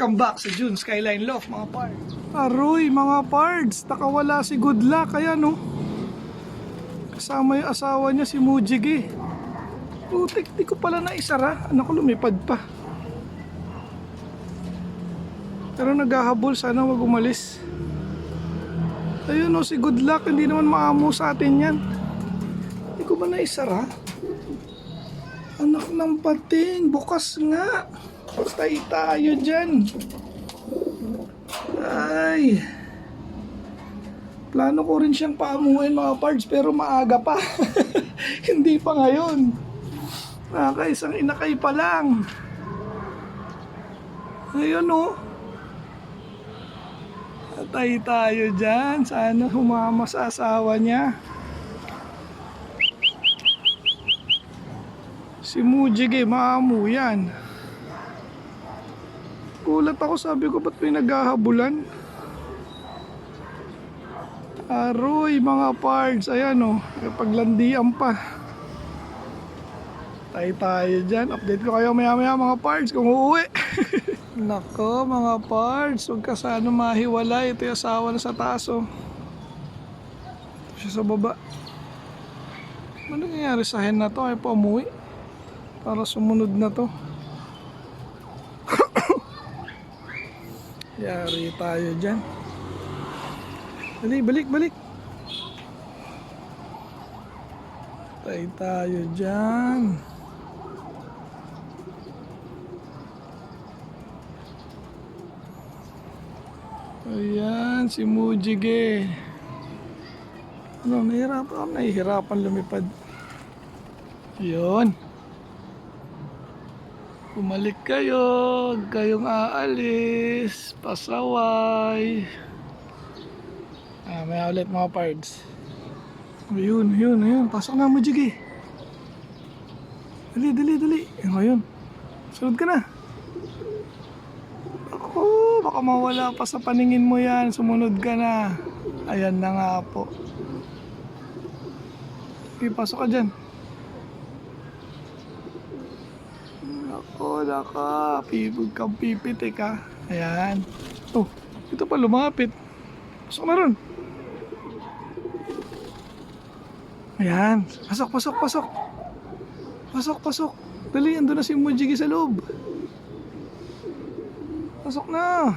Welcome back sa June Skyline Loft mga pards. Aroy mga pards, nakawala si Good Luck. Ayan no, kasama yung asawa niya si Mujigi. Putik, di ko pala naisara. Anak ko, lumipad pa. Pero naghahabol, sana wag umalis. Ayun no, si Good Luck, hindi naman maamo sa atin yan. Di ko ba naisara? Anak ng pating, bukas nga. Patay tayo dyan. Ay, plano ko rin siyang paamuhin mga pards, pero maaga pa. Hindi pa ngayon. Isang inakay pa lang. Ayun o. Patay tayo dyan. Sana humama sa asawa niya. Si Mujigi, maamu yan. Gulat ako, sabi ko, ba't may naghahabulan? Aroy mga pards, ayan o, paglandian pa. Tayo dyan, update ko kayo maya maya mga pards kung uuwi. Nako mga pards, huwag ka sana mahiwalay. Ito yung asawa na sa taas o. Ito siya sa baba. Ano nangyayari sa hen na to? Ay pa umuwi para sumunod na to. Yari tayo dyan. Dali, balik. Tayo dyan. Ayan, si Mujigi. Ano, nahihirapan lumipad. Yun. Bumalik kayo, huwag kayong aalis, pasaway. May ulit mga pards. Ayun, pasok na Mujigi. Dali. Ayun, sunod ka na. Ako, baka mawala pa sa paningin mo yan, sumunod ka na. Ayan na nga po. Okay, pasok ka dyan. Naka, huwag kang pipitik ha. Ayan. Oh, ito pa lumapit. Pasok na ron. Ayan. Pasok. Dali, ando na si Mujigi sa loob. Pasok na.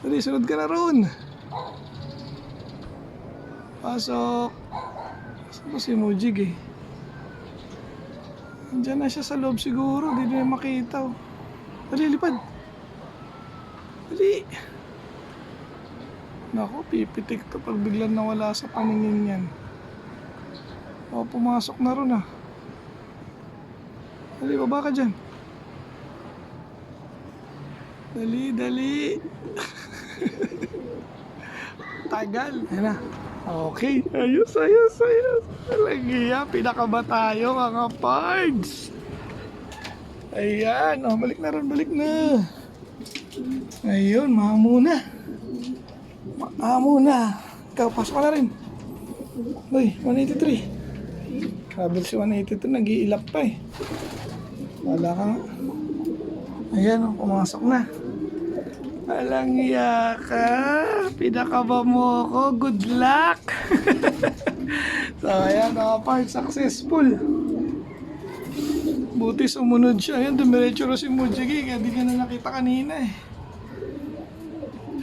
Dali, sunod ka na ron. Pasok. Saan si Mujigi? Andiyan na siya sa loob siguro. Hindi na makita. Dali, lipad. Dali. Naku, pipitik to pag biglang nawala sa paningin yan. O, pumasok na ron ah. Dali, baba ka dyan. Dali. Tagal. Ayan na. Okay, ayos. Talagiya, pinakaba tayo mga pards. Ayan, balik na. Ayun, maamo na. Ikaw, pasok ka na rin. Uy, 183. Travel si 182, nag-iilap pa eh. Wala ka nga. Ayan, pumasok na. Walang iya ka. Pinakaba mo ako. Good luck. So ayan mga pards, successful. Buti sumunod siya. Ayan, dumiretso na si Mujigi. Kaya di ka na nakita kanina eh.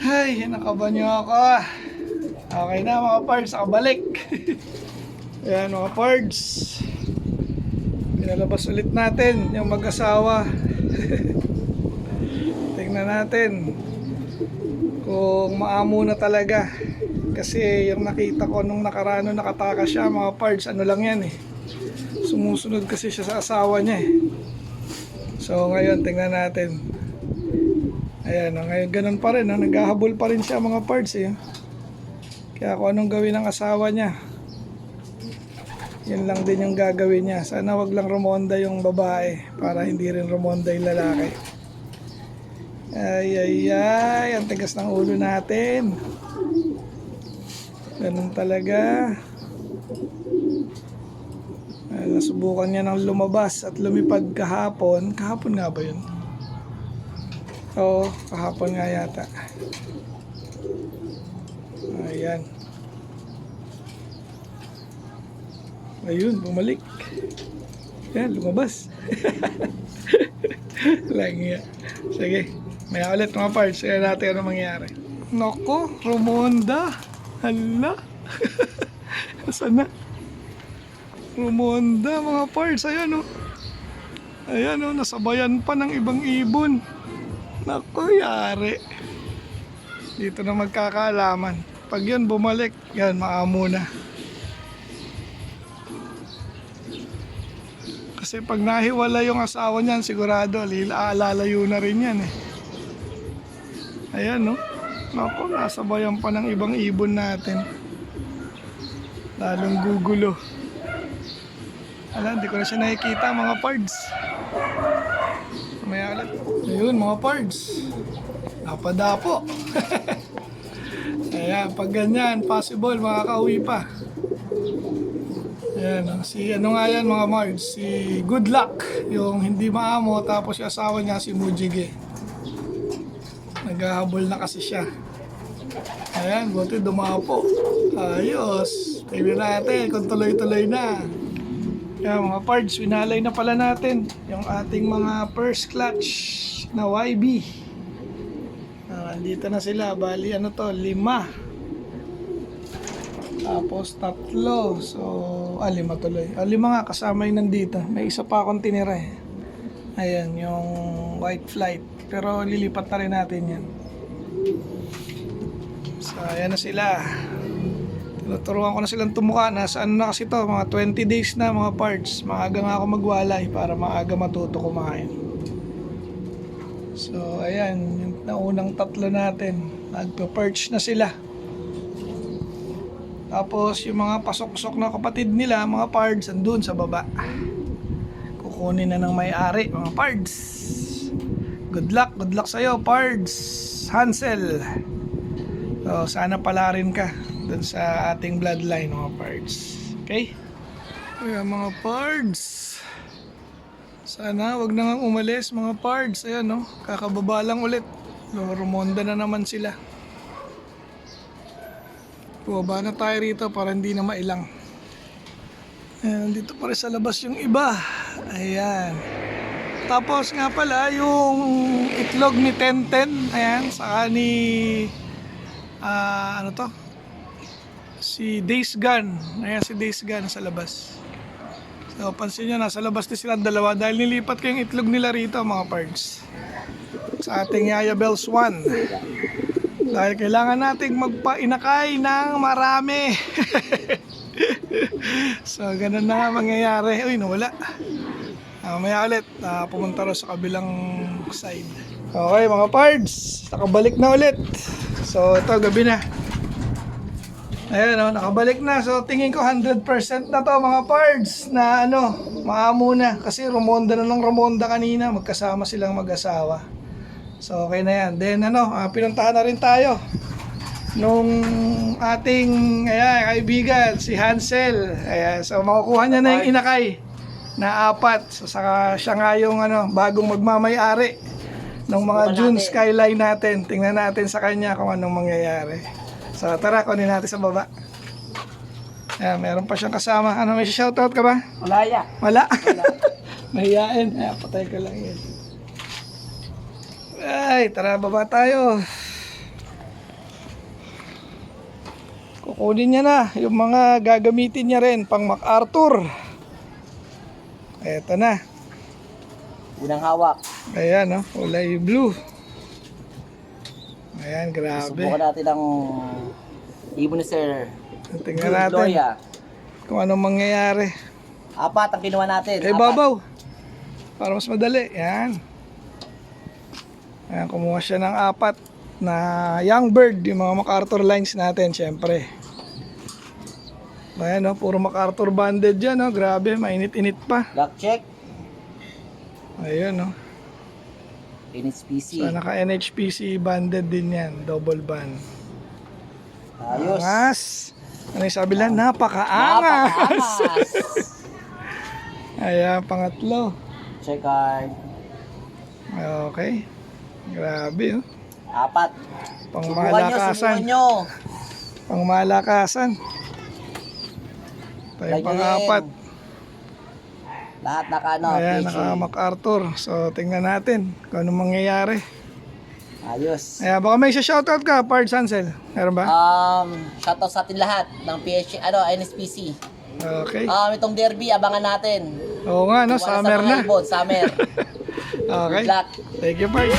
Ay, nakaba niyo ako. Okay na mga pards, nakabalik. Ayan mga pards, pinalabas ulit natin yung mag-asawa. Tingnan natin kung maamo na talaga. Kasi yung nakita ko nung nakaraan, nakatakas siya mga pards, ano lang yan eh, sumusunod kasi siya sa asawa niya eh. So ngayon tingnan natin. Ayan, ngayon ganun pa rin, naghahabol pa rin siya mga pards eh. Kaya kung anong gawin ng asawa niya, yan lang din yung gagawin niya. Sana wag lang rumonda yung babae para hindi rin rumonda yung lalaki. Ay, ang tigas ng ulo natin. Ganun talaga. Nasubukan niya ng lumabas at lumipad kahapon. Kahapon nga ba yun? Oo, kahapon nga yata. Ayan. Ayun, bumalik. Yan, lumabas. Langi. Sige, maya ulit mga parts. Kaya natin ano mangyari. Nako, Rumonda. Hala. Nasaan na? Rumonda mga parts. Ayan o. Ayan o, nasabayan pa ng ibang ibon. Nako, yari. Dito na magkakaalaman. Pag yan bumalik, yan, maamo na. Kasi pag nahiwala yung asawa niyan, sigurado, lalayo na rin yan eh. Ayan no. Nako, nasabayan pa ng ibang ibon natin. Lalong gugulo. Alam, hindi ko na siya nakikita mga pards. Mamaya ulit. Ayun mga pards. Napadapo. Ayan, pag ganyan, possible makakauwi pa. Ayan, si ano nga yan mga Mards, si Good Luck, yung hindi maamo, tapos yung asawa niya si Mujige. Naghahabol na kasi siya. Ayan, buti dumapo. Ayos. Tingnan natin kung tuloy-tuloy na. Ayan mga Pards, winalay na pala natin yung ating mga first clutch na YB. Nandito na sila, bali ano to, 5. Tapos 3. So, 5 tuloy. 5 nga kasama yung nandito. May isa pa akong tinira eh. Ayan, yung white flight. Pero lilipat na rin natin yan. So, ayan na sila. Tinuturuan ko na silang tumuka. Nasa ano na kasi to, mga 20 days na mga parts. Maaga nga ako magwalay para maaga matuto kumain. So, ayan, yung naunang 3 natin. Nagpa-perch na sila. Tapos, yung mga pasok-sok na kapatid nila, mga pards, andun sa baba. Kukunin na ng may-ari, mga pards. Good luck sa'yo, pards. Hansel. So, sana pala rin ka dun sa ating bloodline, mga pards. Okay? Kaya mga pards. Sana wag na nga umalis mga pards. Ayan no, kakababa lang ulit. Rumonda na naman sila. Bumaba na tayo rito para hindi na mailang. Ayan, dito pa rin sa labas yung iba. Ayan. Tapos nga pala yung itlog ni Tenten. Ayan, saka ni ano to? Si Days Gun. Ayan si Days Gun sa labas. So, pansin nyo, nasa labas din silang dalawa dahil nilipat ko yung itlog nila rito mga pards sa ating Yaya Bells 1 dahil kailangan nating magpainakay ng marami. So, ganun na nga mangyayari. Uy, nawala. Maya ulit, pumunta rin sa kabilang side. Okay mga pards, nakabalik na ulit. So, ito, gabi na. Ayan o, nakabalik na. So tingin ko 100% na to mga pards na ano, maamo na. Kasi rumonda na ng rumonda kanina. Magkasama silang mag-asawa. So okay na yan. Then ano, pinuntahan na rin tayo nung ating kaibigan, si Hansel. Ayan, so makukuha niya na yung inakay na 4. So saka siya nga yung ano, bagong magmamay-ari ng mga June skyline natin. Tingnan natin sa kanya kung anong mangyayari. So tara, kunin natin sa baba. Ayan, meron pa siyang kasama. Ano, may shoutout ka ba? Wala ya. Wala? Mahiyain. Ayan, patay ko lang yun. Ay, tara, baba tayo. Kukunin niya na yung mga gagamitin niya rin pang MacArthur. Eto na. Unang hawak. Ayan, no? Kulay blue. Ayan, grabe. Subukan natin ang ibon ni Sir. Tingnan natin kung anong mangyayari. 4 ang kinuha natin. Babaw. Para mas madali. Yan. Ayan, kumuha siya ng 4 na young bird. Yung mga MacArthur lines natin, syempre. Ayan, no? Puro MacArthur banded yan. No? Grabe, mainit-init pa. Lock check. Ayun, no? NHPC. So, naka-NHPC banded din yan. Double band. Ayos. Angas. Ano yung sabi lang? Napakaangas. Ayan, pangatlo. Check card. Okay. Grabe, oh. 4. Pangmalakasan. Subukan nyo. Pangmalakasan. Ito yung Lagyan. pang-apat. Lahat naka Ayan, PHA. naka-MacArthur. So, tingnan natin kung anong mangyayari. Ayos. Ayan, baka may shoutout ka, Pards Ansel. Meron ba? Shoutout sa atin lahat ng PHA, NSPC. Okay. Itong derby, abangan natin. Oo nga, no? Wala sa Summer mga na. ibon, summer. Okay. Good luck. Thank you, Pards.